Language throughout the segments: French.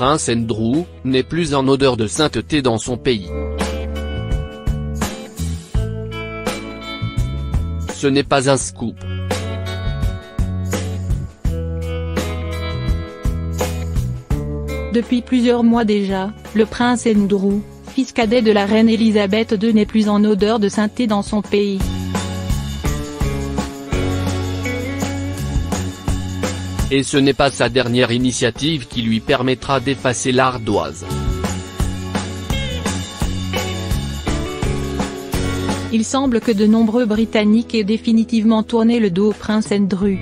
prince Andrew n'est plus en odeur de sainteté dans son pays. Ce n'est pas un scoop. Depuis plusieurs mois déjà, le prince Andrew, fils cadet de la reine Elisabeth II, n'est plus en odeur de sainteté dans son pays. Et ce n'est pas sa dernière initiative qui lui permettra d'effacer l'ardoise. Il semble que de nombreux Britanniques aient définitivement tourné le dos au prince Andrew.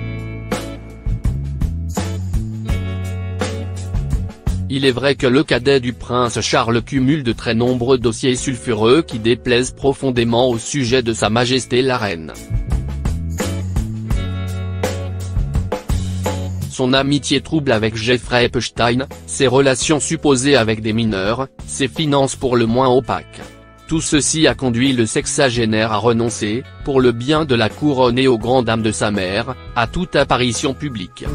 Il est vrai que le cadet du prince Charles cumule de très nombreux dossiers sulfureux qui déplaisent profondément au sujet de Sa Majesté la Reine. Son amitié trouble avec Jeffrey Epstein, ses relations supposées avec des mineurs, ses finances pour le moins opaques. Tout ceci a conduit le sexagénaire à renoncer, pour le bien de la couronne et aux grandes dames de sa mère, à toute apparition publique.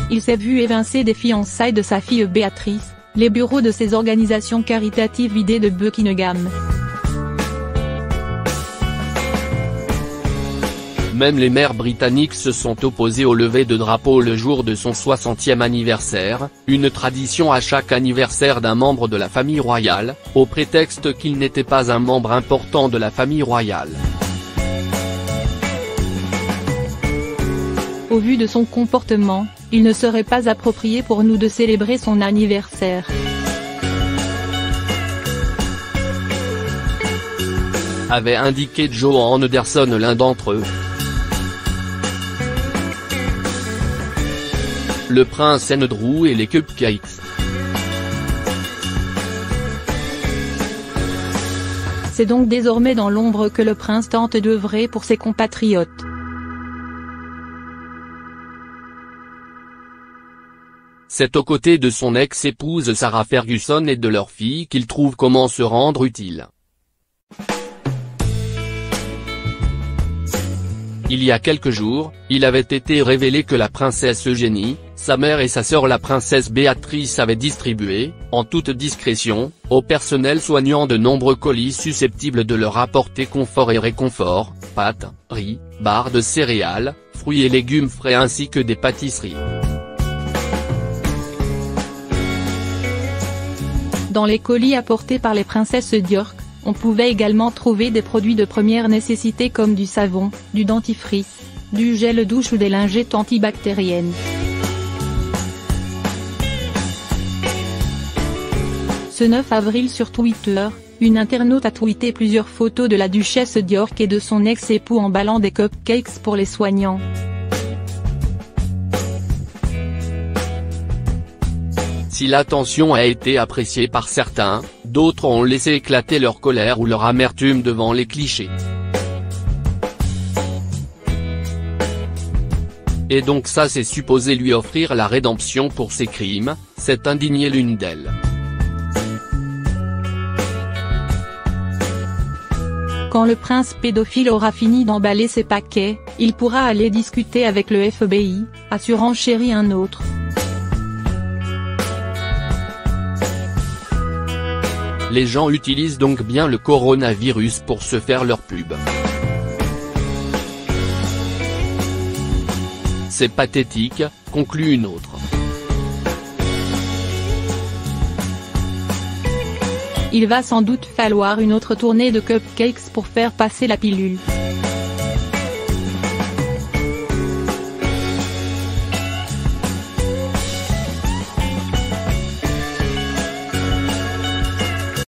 Il s'est vu évincer des fiançailles de sa fille Béatrice, les bureaux de ses organisations caritatives vidés de Buckingham. Même les maires britanniques se sont opposés au lever de drapeau le jour de son 60e anniversaire, une tradition à chaque anniversaire d'un membre de la famille royale, au prétexte qu'il n'était pas un membre important de la famille royale. Au vu de son comportement, il ne serait pas approprié pour nous de célébrer son anniversaire. Avait indiqué Joan Anderson, l'un d'entre eux. Le prince Andrew et les cupcakes. C'est donc désormais dans l'ombre que le prince tente d'œuvrer pour ses compatriotes. C'est aux côtés de son ex-épouse Sarah Ferguson et de leur fille qu'il trouve comment se rendre utile. Il y a quelques jours, il avait été révélé que la princesse Eugénie, sa mère et sa sœur la princesse Béatrice avaient distribué, en toute discrétion, au personnel soignant de nombreux colis susceptibles de leur apporter confort et réconfort, pâtes, riz, barres de céréales, fruits et légumes frais ainsi que des pâtisseries. Dans les colis apportés par les princesses d'York, on pouvait également trouver des produits de première nécessité comme du savon, du dentifrice, du gel douche ou des lingettes antibactériennes. Ce 9 avril sur Twitter, une internaute a tweeté plusieurs photos de la duchesse d'York et de son ex-époux emballant des cupcakes pour les soignants. Si l'attention a été appréciée par certains, d'autres ont laissé éclater leur colère ou leur amertume devant les clichés. Et donc ça c'est supposé lui offrir la rédemption pour ses crimes, s'est indignée l'une d'elles. Quand le prince pédophile aura fini d'emballer ses paquets, il pourra aller discuter avec le FBI, a surenchéri un autre. Les gens utilisent donc bien le coronavirus pour se faire leur pub. C'est pathétique, conclut une autre. Il va sans doute falloir une autre tournée de cupcakes pour faire passer la pilule.